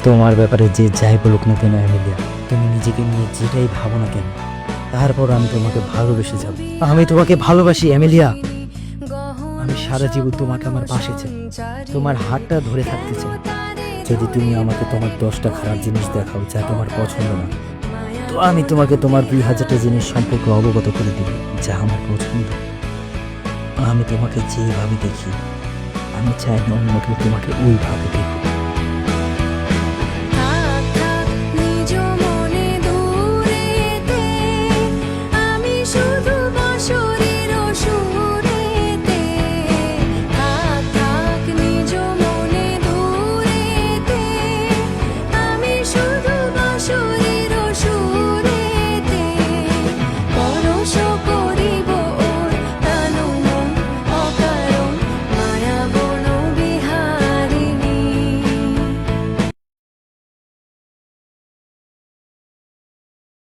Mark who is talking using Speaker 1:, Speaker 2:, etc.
Speaker 1: তোমার ব্যাপারে যে যাই বলুক না কেন এমিলিয়া, তুমি নিজেকে নিয়ে যেটাই ভাবো না কেন, তারপর আমি তোমাকে ভালোবেসে যাব। আমি তোমাকে ভালোবাসি এমিলিয়া। আমি সারা জীবন তোমাকে আমার পাশে চাই, তোমার হাতটা ধরে থাকতে চাই। যদি তুমি আমাকে তোমার 10টা খারাপ জিনিস দেখাও যা তোমার পছন্দ না, তো আমি তোমাকে তোমার 2000টা জিনিস সম্পর্কে অবগত করে দিব যা আমার পছন্দ। আমি তোমাকে যেভাবে দেখি, আমি চাই না অন্য কেউ তোমাকে ওইভাবে দেখুক।